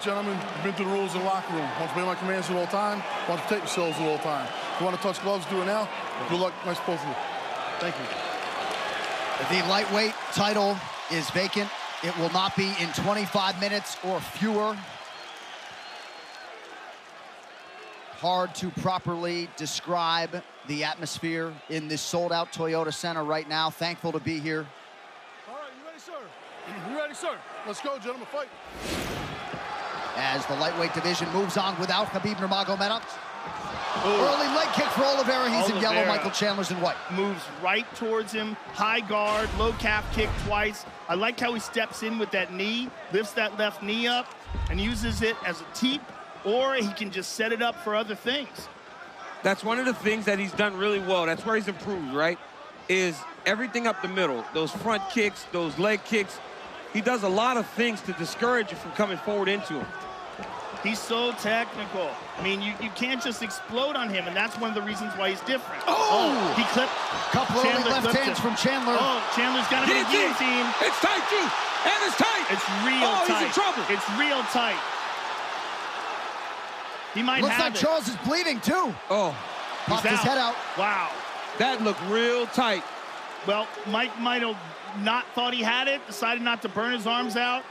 gentlemen, you've been through the rules in the locker room. Once obey my commands at all time, once protect yourselves at all time. If you want to touch gloves, do it now. Good luck. Nice both of you. Thank you. The lightweight title is vacant. It will not be in 25 minutes or fewer. Hard to properly describe the atmosphere in this sold-out Toyota Center right now. Thankful to be here. All right, you ready, sir? You ready, sir? Let's go, gentlemen, fight. As the lightweight division moves on without Khabib Nurmagomedov. Early leg kick for Oliveira. He's in yellow. Michael Chandler's in white. Moves right towards him. High guard, low calf kick twice. I like how he steps in with that knee, lifts that left knee up, and uses it as a teep, or he can just set it up for other things. That's one of the things that he's done really well. That's where he's improved, right? Is everything up the middle. Those front kicks, those leg kicks. He does a lot of things to discourage you from coming forward into him. He's so technical. I mean, you can't just explode on him, and that's one of the reasons why he's different. Oh! He clipped. Couple of left hands from Chandler. Oh, Chandler's got him in a guillotine. It's tight, too. And it's tight. It's real tight. He's in trouble. It's real tight. He might Looks have like it. Charles is bleeding, too. Oh. Popped his head out. Wow. That looked real tight. Well, Mike might have not thought he had it, decided not to burn his arms out.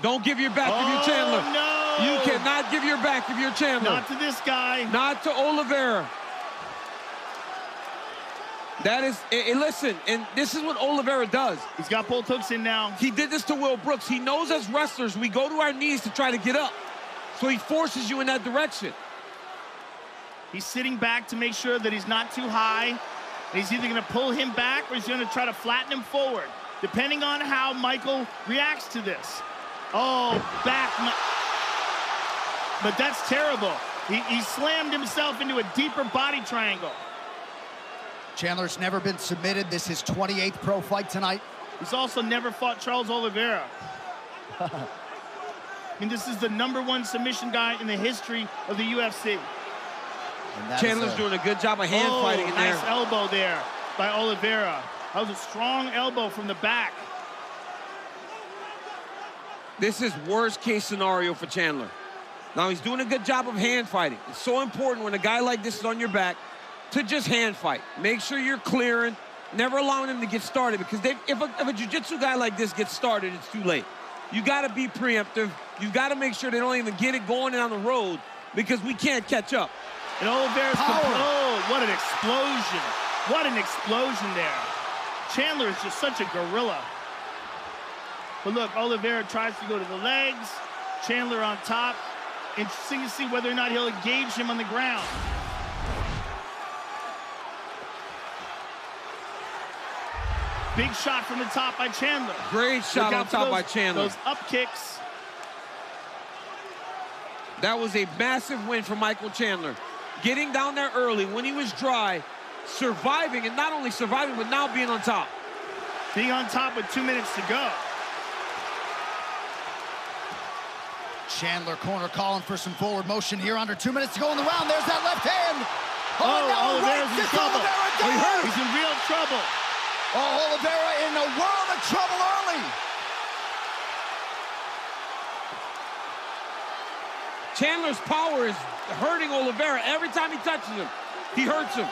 Don't give your back if you're Chandler. No! You cannot give your back if you're Chandler. Not to this guy. Not to Oliveira. That is, listen, and this is what Oliveira does. He's got both hooks in now. He did this to Will Brooks. He knows as wrestlers, we go to our knees to try to get up. So he forces you in that direction. He's sitting back to make sure that he's not too high. And he's either going to pull him back or he's going to try to flatten him forward, depending on how Michael reacts to this. Oh, back. But that's terrible. He slammed himself into a deeper body triangle. Chandler's never been submitted. This is his 28th pro fight tonight. He's also never fought Charles Oliveira. I mean, this is the #1 submission guy in the history of the UFC. Chandler's doing a good job of hand fighting in there. Nice elbow there by Oliveira. That was a strong elbow from the back. This is worst case scenario for Chandler. Now, he's doing a good job of hand fighting. It's so important when a guy like this is on your back to just hand fight. Make sure you're clearing, never allowing him to get started, because if a jiu-jitsu guy like this gets started, it's too late. You got to be preemptive. You got to make sure they don't even get it going down the road, because we can't catch up. And Oliveira's oh, what an explosion. What an explosion there. Chandler is just such a gorilla. But look, Oliveira tries to go to the legs. Chandler on top. Interesting to see whether or not he'll engage him on the ground. Big shot from the top by Chandler. Great shot on top by Chandler. Those up kicks. That was a massive win for Michael Chandler. Getting down there early when he was dry, surviving, and not only surviving, but now being on top. Being on top with 2 minutes to go. Chandler corner calling for some forward motion here. Under 2 minutes to go in the round. There's that left hand. Oh, Oliveira's in trouble. He's in real trouble. Oh, Oliveira in a world of trouble early. Chandler's power is hurting Oliveira. Every time he touches him, he hurts him.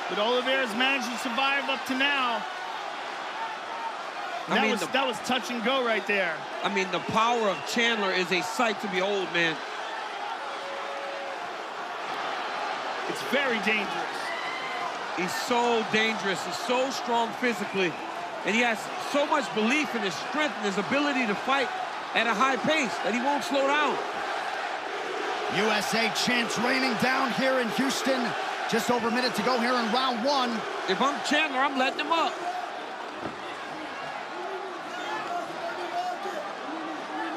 But Oliveira's managed to survive up to now. That was touch and go right there. I mean, the power of Chandler is a sight to behold, man. It's very dangerous. He's so dangerous. He's so strong physically. And he has so much belief in his strength and his ability to fight at a high pace that he won't slow down. USA champs raining down here in Houston. Just over a minute to go here in round one. If I'm Chandler, I'm letting him up.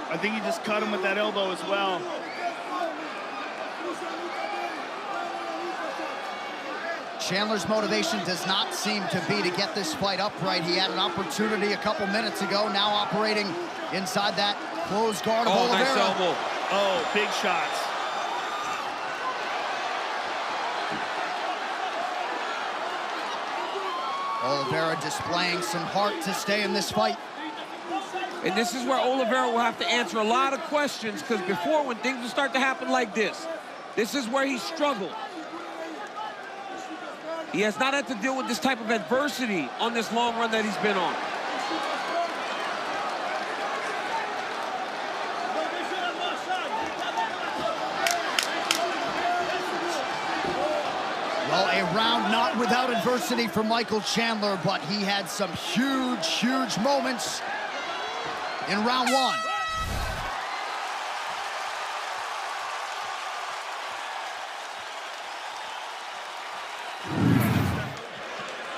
I think he just cut him with that elbow as well. Chandler's motivation does not seem to be to get this fight upright. He had an opportunity a couple minutes ago, now operating inside that closed guard of Oliveira. Nice elbow. Oh, big shots. Oliveira displaying some heart to stay in this fight. And this is where Oliveira will have to answer a lot of questions, because before, when things would start to happen like this is where he struggled. He has not had to deal with this type of adversity on this long run that he's been on. Well, a round not without adversity for Michael Chandler, but he had some huge, huge moments in round one.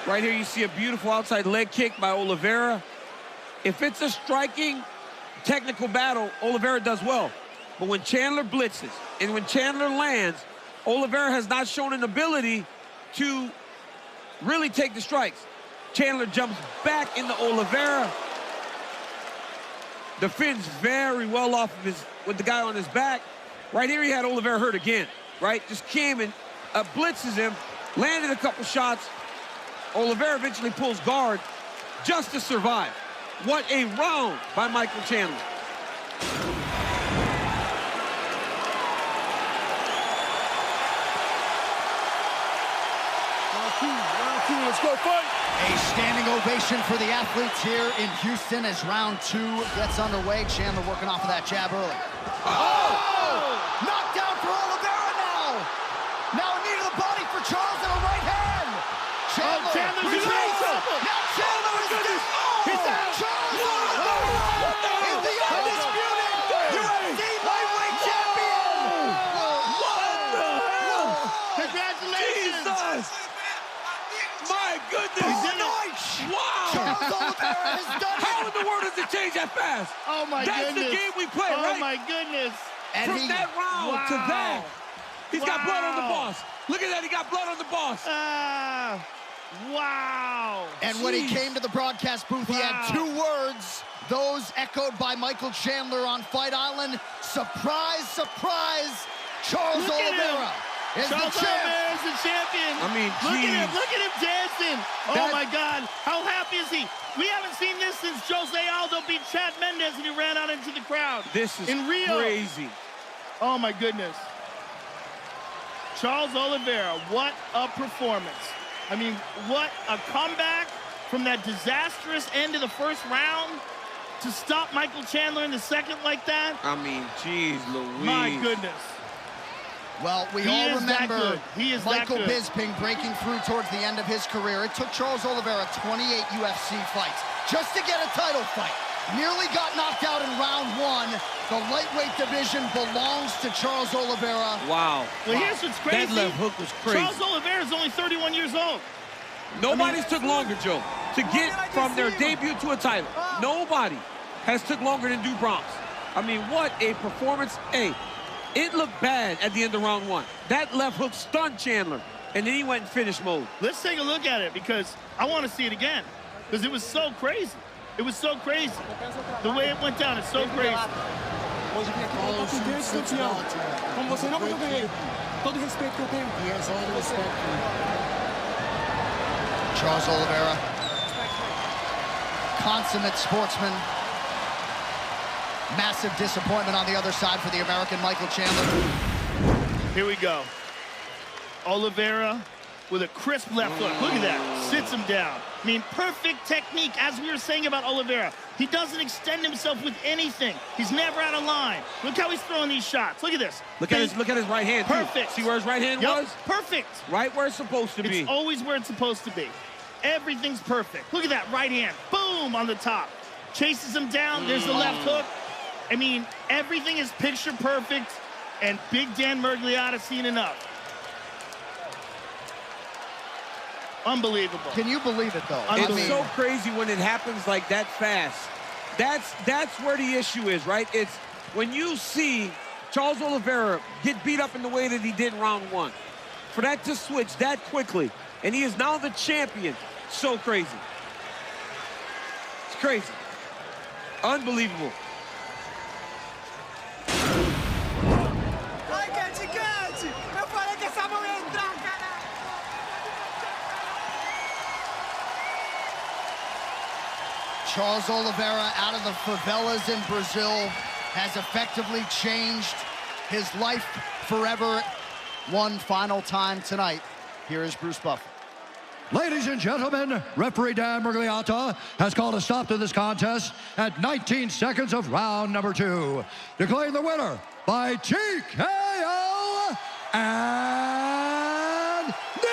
Right here, you see a beautiful outside leg kick by Oliveira. If it's a striking, technical battle, Oliveira does well. But when Chandler blitzes and when Chandler lands, Oliveira has not shown an ability to really take the strikes. Chandler jumps back into Oliveira. Defends very well off of with the guy on his back. Right here, he had Oliveira hurt again, right? Just came and blitzes him, landed a couple shots. Oliveira eventually pulls guard just to survive. What a round by Michael Chandler. Let's go fight. A standing ovation for the athletes here in Houston as round two gets underway. Chandler working off of that jab early. Oh! Knocked down for Oliveira now. Now a knee to the body for Charles and a right hand. Chandler. Now Chandler is down. He's down. Charles Oliveira is the undisputed UFC lightweight champion. What the hell? Congratulations. Jesus. My goodness. Wow. Charles Oliveira has done it. How in the world does it change that fast? Oh my That's goodness. the game we play, right? Oh my goodness. And From that round to that, he's got blood on the Wow. boss. Look at that, he got blood on the boss. Wow. And when he came to the broadcast booth, he had two words, those echoed by Michael Chandler on Fight Island. Surprise, surprise, Charles Oliveira is the champ. Oliveira is the champion. I mean, look at him dancing. Oh my God, how happy is he? We haven't seen this since Jose Aldo beat Chad Mendes and he ran out into the crowd. This is in Rio. crazy. Oh my goodness. Charles Oliveira, what a performance. I mean, what a comeback from that disastrous end of the first round to stop Michael Chandler in the second like that. I mean, geez, Louise. My goodness. Well, we He all is that remember good. He is Michael that good. Bisping breaking through towards the end of his career. It took Charles Oliveira 28 UFC fights just to get a title fight. Nearly got knocked out in round one. The lightweight division belongs to Charles Oliveira. Wow. Well, here's what's crazy. That left hook was crazy. Charles Oliveira is only 31 years old. Nobody's took longer, Joe, to get from their debut to a title. Nobody has took longer than Du Bronx. I mean, what a performance. Hey, it looked bad at the end of round one. That left hook stunned Chandler, and then he went in finish mode. Let's take a look at it because I want to see it again because it was so crazy. It was so crazy. The way it went down is so crazy. Hoje vim aqui para bater desse campeão. Como você não, porque eu ganhei. Todo o respeito que eu tenho. He has all the respect for you. Charles Oliveira, consummate sportsman. Massive disappointment on the other side for the American Michael Chandler. Here we go. Oliveira with a crisp left hook. Look at that. Sits him down. I mean, perfect technique, as we were saying about Oliveira. He doesn't extend himself with anything. He's never out of line. Look how he's throwing these shots. Look at this. Look at his right hand, too. Perfect. See where his right hand was? Perfect. Right where it's supposed to be. It's always where it's supposed to be. Everything's perfect. Look at that right hand. Boom, on the top. Chases him down. There's the left hook. I mean, everything is picture perfect, and Big Dan Miragliotta seen enough. Unbelievable. Can you believe it, though? It's so crazy when it happens like that fast. That's where the issue is, right? It's when you see Charles Oliveira get beat up in the way that he did in round one. For that to switch that quickly, and he is now the champion. So crazy. It's crazy. Unbelievable. Ai, gigante! Eu falei que essa mão ia entrar, caralho! Charles Oliveira out of the favelas in Brazil has effectively changed his life forever. One final time tonight. Here is Bruce Buffer. Ladies and gentlemen, referee Dan Murgliata has called a stop to this contest at 19 seconds of round number 2. Declaring the winner by TKO and new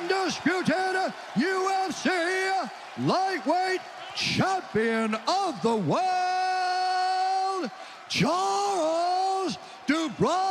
undisputed UFC lightweight champion of the world, Charles Dubois.